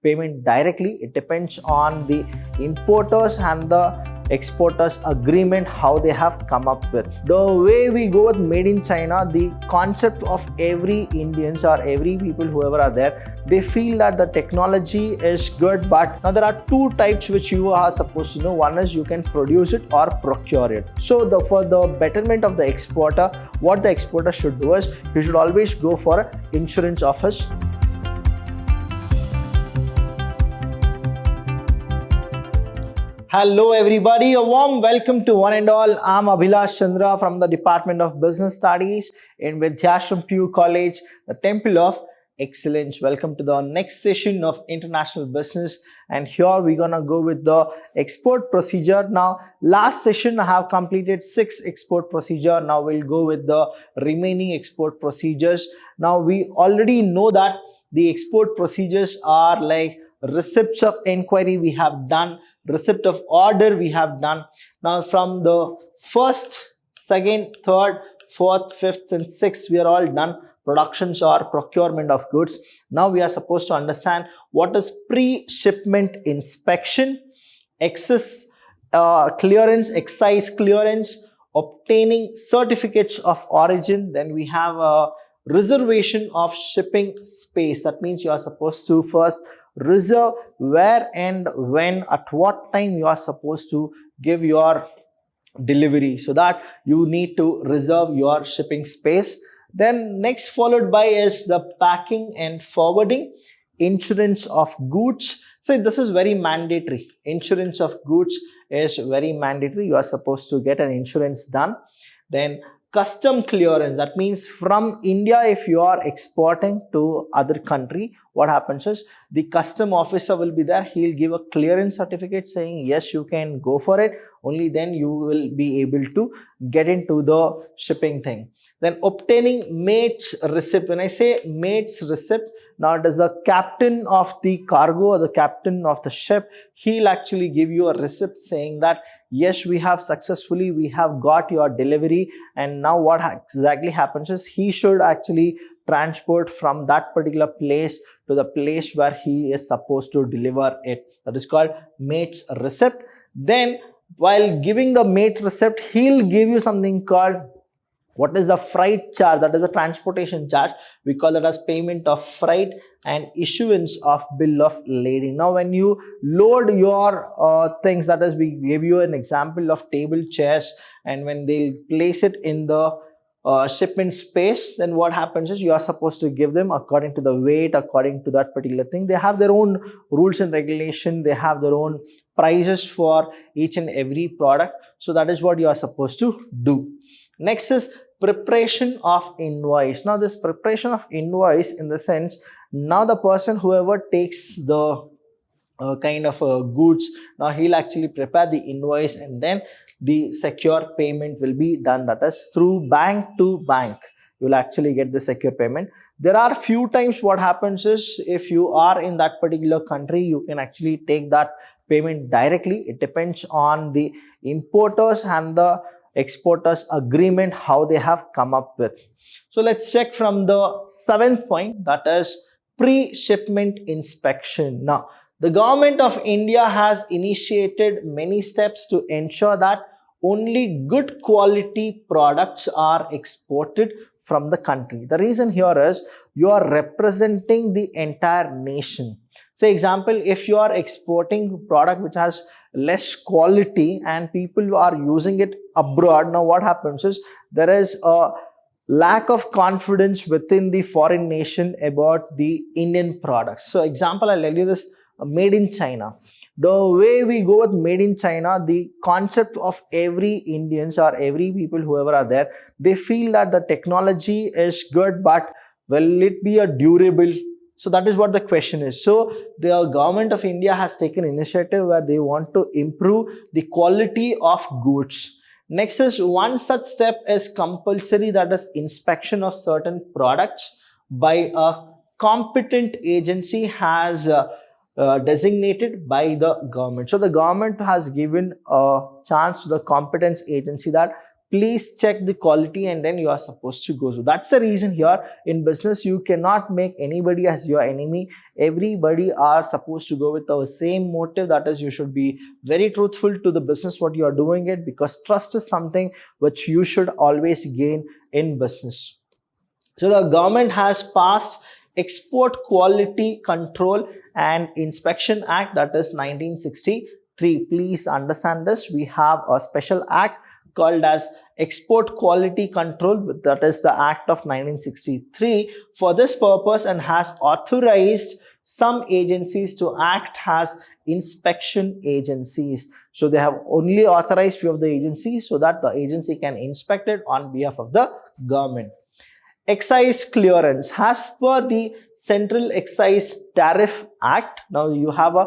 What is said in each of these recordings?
payment directly. It depends on the importers and the exporters agreement how they have come up with. The way we go with made in China, the concept of every Indians or every people whoever are there, they feel that the technology is good, but now there are two types which you are supposed to know. One is you can produce it or procure it. So for the betterment of the exporter, what the exporter should do is you should always go for an insurance office. Hello everybody, a warm welcome to one and all. I'm Abhilash Chandra from the Department of Business Studies in Vidhyaashram PU College, the Temple of Excellence. Welcome to the next session of International Business, and here we're gonna go with the export procedure. Now, last session I have completed 6 export procedure. Now we'll go with the remaining export procedures. Now we already know that the export procedures are like receipts of inquiry we have done, receipt of order we have done. Now from the first, second, third, fourth, fifth and sixth we are all done. Productions or procurement of goods. Now we are supposed to understand what is pre-shipment inspection, excise clearance, obtaining certificates of origin. Then we have a reservation of shipping space. That means you are supposed to first reserve where and when, at what time you are supposed to give your delivery, so that you need to reserve your shipping space. Then next followed by is the packing and forwarding, insurance of goods. So this is very mandatory. Insurance of goods is very mandatory. You are supposed to get an insurance done. Then custom clearance, that means from India, if you are exporting to other country, what happens is the custom officer will be there. He'll give a clearance certificate saying yes, you can go for it. Only then you will be able to get into the shipping thing. Then obtaining mate's receipt. When I say mate's receipt, now it is the captain of the cargo or the captain of the ship. He'll actually give you a receipt saying that yes, we have got your delivery. And now what exactly happens is he should actually transport from that particular place to the place where he is supposed to deliver it. That is called mate's receipt. Then while giving the mate receipt, he'll give you something called what is the freight charge, that is a transportation charge. We call it as payment of freight and issuance of bill of lading. Now when you load your things, that is, we gave you an example of table, chairs, and when they'll place it in the shipment space, then what happens is you are supposed to give them according to the weight, according to that particular thing. They have their own rules and regulation. They have their own prices for each and every product. So that is what you are supposed to do. Next is preparation of invoice. Now this preparation of invoice, in the sense, now the person whoever takes the goods, now he'll actually prepare the invoice, and then the secure payment will be done. That is through bank to bank. You will actually get the secure payment. There are few times what happens is if you are in that particular country, you can actually take that payment directly. It depends on the importers and the exporters agreement how they have come up with. So let's check from the 7th point, that is pre-shipment inspection. Now the government of India has initiated many steps to ensure that only good quality products are exported from the country. The reason here is you are representing the entire nation. Say example, if you are exporting product which has less quality and people are using it abroad, now what happens is there is a lack of confidence within the foreign nation about the Indian products. So example, I'll tell you this, made in China. The way we go with made in China, the concept of every Indians or every people whoever are there, they feel that the technology is good, but will it be a durable? So that is what the question is. So the government of India has taken initiative where they want to improve the quality of goods. Next is one such step is compulsory, that is inspection of certain products by a competent agency has designated by the government. So the government has given a chance to the competence agency that please check the quality and then you are supposed to go. So that's the reason here in business you cannot make anybody as your enemy. Everybody are supposed to go with the same motive, that is you should be very truthful to the business what you are doing it, because trust is something which you should always gain in business. So the government has passed Export Quality Control and Inspection Act, that is 1963. Please understand this. We have a special act called as Export Quality Control, that is the Act of 1963 for this purpose, and has authorized some agencies to act as inspection agencies. So they have only authorized few of the agencies so that the agency can inspect it on behalf of the government. Excise clearance. As per the Central Excise Tariff Act, now you have a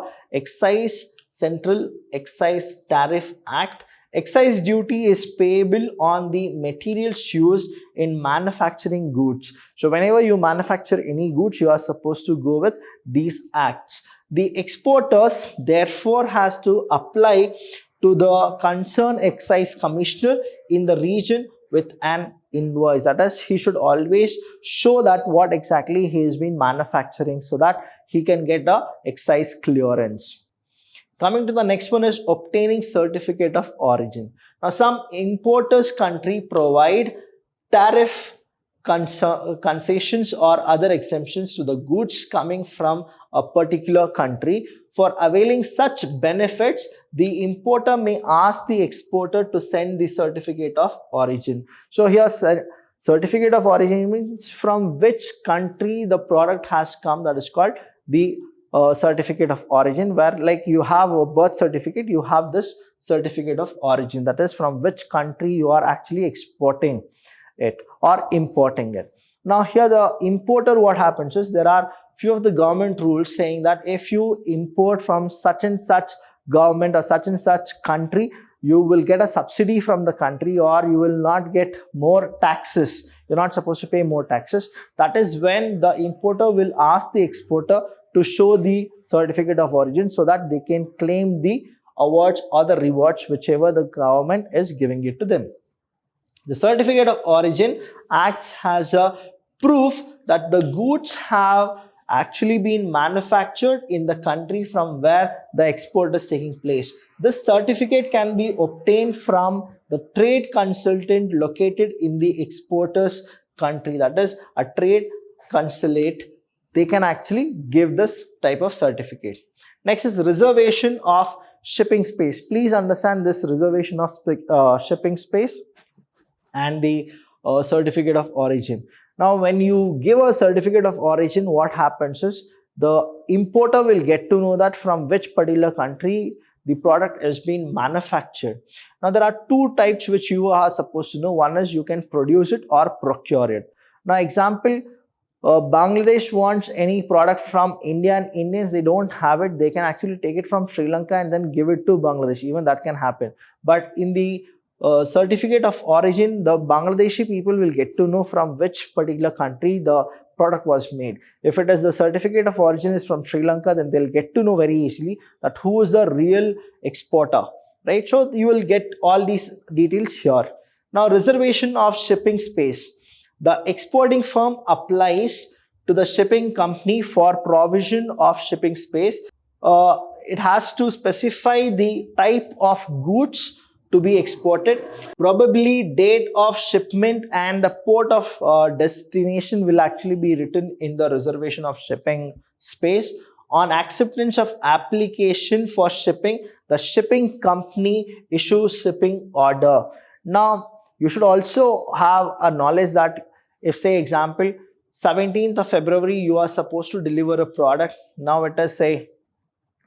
Central Excise Tariff Act. Excise duty is payable on the materials used in manufacturing goods. So whenever you manufacture any goods, you are supposed to go with these acts. The exporters therefore has to apply to the concerned excise commissioner in the region with an invoice. That is, he should always show that what exactly he has been manufacturing so that he can get the excise clearance. Coming to the next one is obtaining certificate of origin. Now some importers country provide tariff concessions or other exemptions to the goods coming from a particular country. For availing such benefits, the importer may ask the exporter to send the certificate of origin. So here certificate of origin means from which country the product has come, that is called the certificate of origin, where like you have a birth certificate, you have this certificate of origin, that is from which country you are actually exporting it or importing it. Now here the importer, what happens is there are few of the government rules saying that if you import from such and such government or such and such country, you will get a subsidy from the country or you will not get more taxes. You're not supposed to pay more taxes. That is when the importer will ask the exporter to show the certificate of origin so that they can claim the awards or the rewards whichever the government is giving it to them. The certificate of origin acts as a proof that the goods have actually been manufactured in the country from where the export is taking place. This certificate can be obtained from the trade consultant located in the exporter's country, that is a trade consulate. They can actually give this type of certificate. Next is reservation of shipping space. Please understand this reservation of shipping space and the certificate of origin. Now when you give a certificate of origin, what happens is the importer will get to know that from which particular country the product has been manufactured. Now there are two types which you are supposed to know. One is you can produce it or procure it. Now example, Bangladesh wants any product from India and Indians, they don't have it, they can actually take it from Sri Lanka and then give it to Bangladesh. Even that can happen. But in the certificate of origin, the Bangladeshi people will get to know from which particular country the product was made. If it is the certificate of origin is from Sri Lanka, then they'll get to know very easily that who is the real exporter, right? So you will get all these details here. Now reservation of shipping space. The exporting firm applies to the shipping company for provision of shipping space. It has to specify the type of goods to be exported, probably date of shipment, and the port of destination will actually be written in the reservation of shipping space. On acceptance of application for shipping, the shipping company issues shipping order. Now you should also have a knowledge that if say example 17th of February you are supposed to deliver a product, now it is say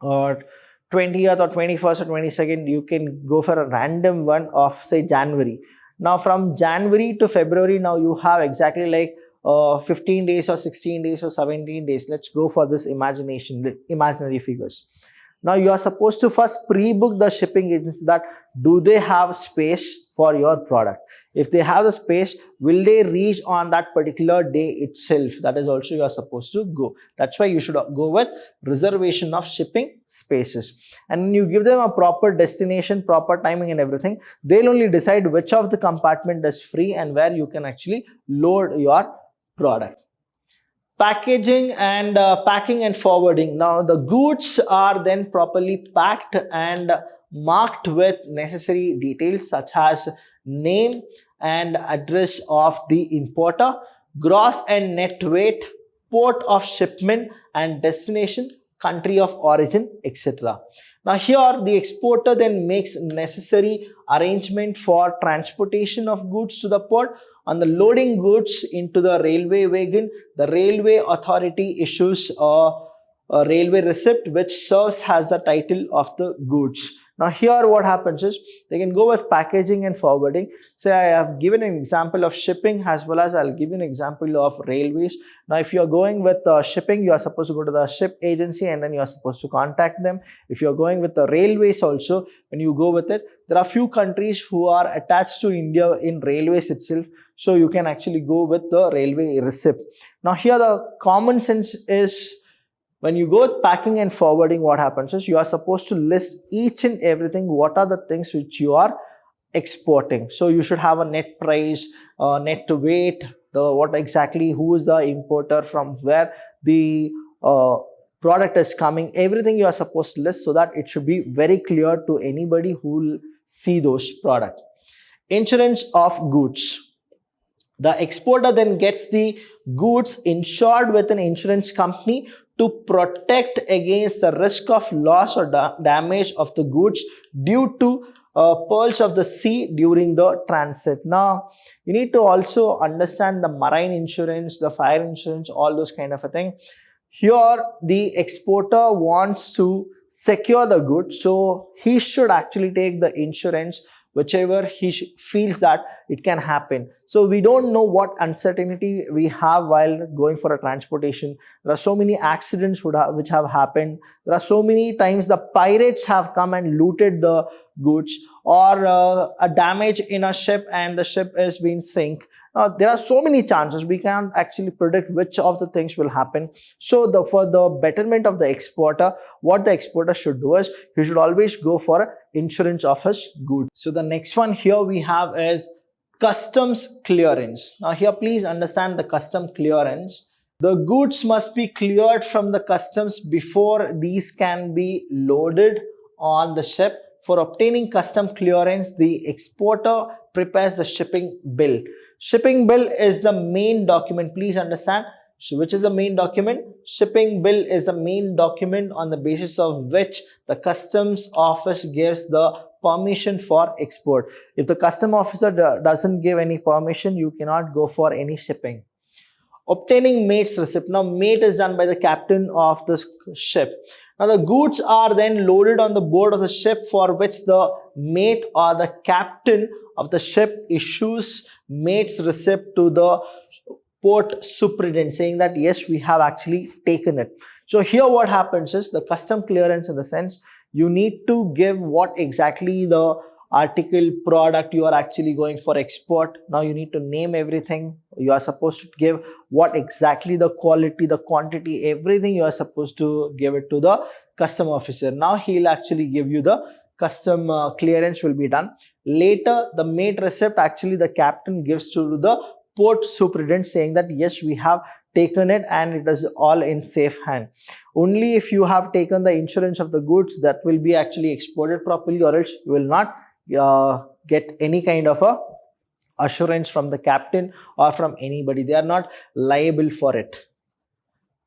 20th or 21st or 22nd, you can go for a random one of say January. Now from January to February, now you have exactly like 15 days or 16 days or 17 days. Let's go for this imaginary figures. Now you are supposed to first pre-book the shipping agency that do they have space for your product. If they have the space, will they reach on that particular day itself? That is also you are supposed to go. That's why you should go with reservation of shipping spaces. And you give them a proper destination, proper timing and everything. They'll only decide which of the compartment is free and where you can actually load your product. Packaging and packing and forwarding. Now the goods are then properly packed and marked with necessary details such as name and address of the importer, gross and net weight, port of shipment and destination, country of origin, etc. Now here the exporter then makes necessary arrangement for transportation of goods to the port. On the loading goods into the railway wagon, the railway authority issues a railway receipt which serves as the title of the goods. Now here what happens is they can go with packaging and forwarding. Say I have given an example of shipping as well as I'll give you an example of railways. Now if you are going with shipping, you are supposed to go to the ship agency and then you are supposed to contact them. If you are going with the railways also, when you go with it, there are few countries who are attached to India in railways itself. So you can actually go with the railway receipt. Now here the common sense is when you go with packing and forwarding, what happens is you are supposed to list each and everything. What are the things which you are exporting? So you should have a net price, net weight, what exactly, who is the importer, from where the product is coming. Everything you are supposed to list so that it should be very clear to anybody who will see those products. Insurance of goods. The exporter then gets the goods insured with an insurance company to protect against the risk of loss or damage of the goods due to pearls of the sea during the transit. Now, you need to also understand the marine insurance, the fire insurance, all those kind of a thing. Here, the exporter wants to secure the goods, so he should actually take the insurance whichever he feels that it can happen. So we don't know what uncertainty we have while going for a transportation. There are so many accidents which have happened. There are so many times the pirates have come and looted the goods, or a damage in a ship and the ship is being sink. There are so many chances. We can't actually predict which of the things will happen. So for the betterment of the exporter, what the exporter should do is he should always go for insurance of his goods. So the next one here we have is customs clearance. Now here please understand the custom clearance. The goods must be cleared from the customs before these can be loaded on the ship. For obtaining custom clearance, the exporter prepares the shipping bill. Shipping bill is the main document. Please understand, which is the main document? Shipping bill is the main document on the basis of which the customs office gives the permission for export. If the custom officer doesn't give any permission, you cannot go for any shipping. Obtaining mate's receipt. Now mate is done by the captain of the ship. Now the goods are then loaded on the board of the ship, for which the mate or the captain of the ship issues mate's receipt to the port superintendent, saying that yes, we have actually taken it. So here what happens is the custom clearance, in the sense you need to give what exactly the article, product you are actually going for export. Now you need to name everything. You are supposed to give what exactly the quality, the quantity, everything you are supposed to give it to the custom officer. Now he'll actually give you the custom clearance will be done. Later the mate receipt actually the captain gives to the port superintendent, saying that yes, we have taken it and it is all in safe hand. Only if you have taken the insurance of the goods, that will be actually exported properly, or else you will not get any kind of a assurance from the captain or from anybody. They are not liable for it.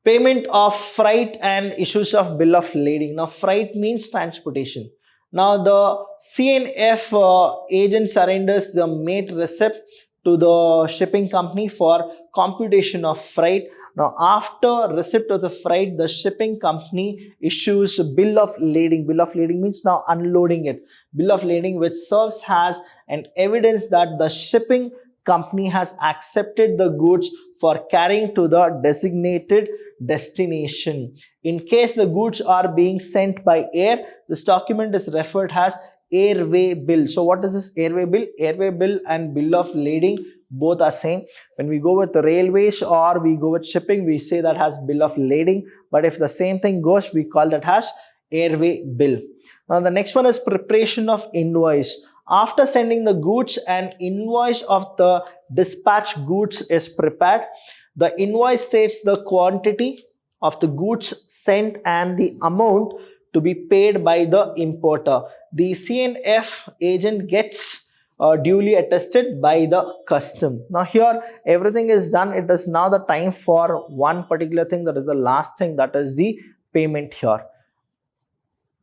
Payment of freight and issues of bill of lading. Now freight means transportation. Now the CNF agent surrenders the mate receipt to the shipping company for computation of freight. Now after receipt of the freight, the shipping company issues bill of lading. Bill of lading means now unloading it. Bill of lading, which serves as an evidence that the shipping company has accepted the goods for carrying to the designated destination. In case the goods are being sent by air, this document is referred as airway bill. So what is this airway bill? Airway bill and bill of lading both are same. When we go with the railways or we go with shipping, we say that has bill of lading, but if the same thing goes, we call that as airway bill. Now the next one is preparation of invoice. After sending the goods, an invoice of the dispatch goods is prepared. The invoice states the quantity of the goods sent and the amount to be paid by the importer. The CNF agent gets duly attested by the custom. Now here everything is done. It is now the time for one particular thing, that is the last thing, that is the payment here.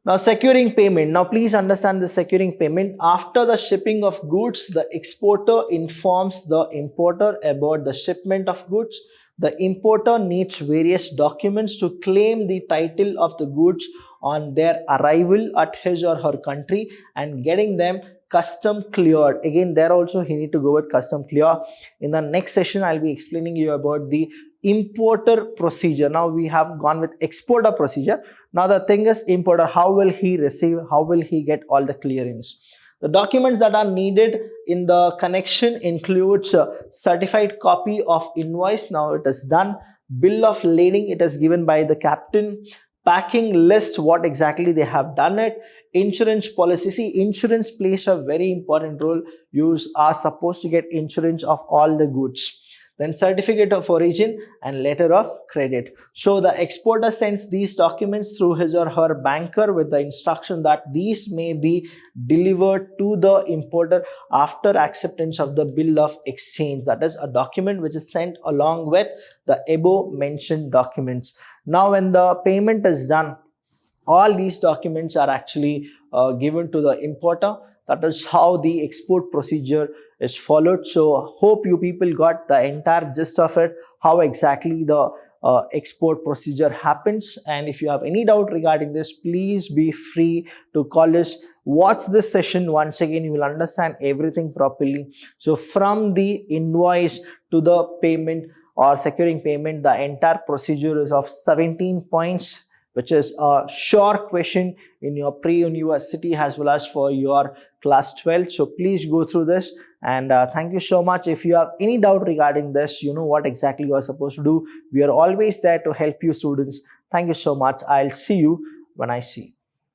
Now securing payment. Now please understand the securing payment. After the shipping of goods, the exporter informs the importer about the shipment of goods. The importer needs various documents to claim the title of the goods on their arrival at his or her country and getting them custom cleared. Again, there also he need to go with custom clear. In the next session, I'll be explaining you about the importer procedure. Now we have gone with exporter procedure. Now the thing is importer, how will he receive, how will he get all the clearance? The documents that are needed in the connection includes a certified copy of invoice. Now it is done. Bill of lading, it is given by the captain. Packing list, what exactly they have done it. Insurance policy. See, insurance plays a very important role. You are supposed to get insurance of all the goods. Then certificate of origin and letter of credit. So the exporter sends these documents through his or her banker with the instruction that these may be delivered to the importer after acceptance of the bill of exchange. That is a document which is sent along with the above mentioned documents. Now when the payment is done, all these documents are actually given to the importer. That is how the export procedure is followed. So hope you people got the entire gist of it, how exactly the export procedure happens. And if you have any doubt regarding this, please be free to call us. Watch this session once again, you will understand everything properly. So from the invoice to the payment or securing payment, the entire procedure is of 17 points, which is a short question in your pre-university as well as for your class 12. So please go through this, and thank you so much. If you have any doubt regarding this, you know what exactly you are supposed to do. We are always there to help you students. Thank you so much. I'll see you when I see you.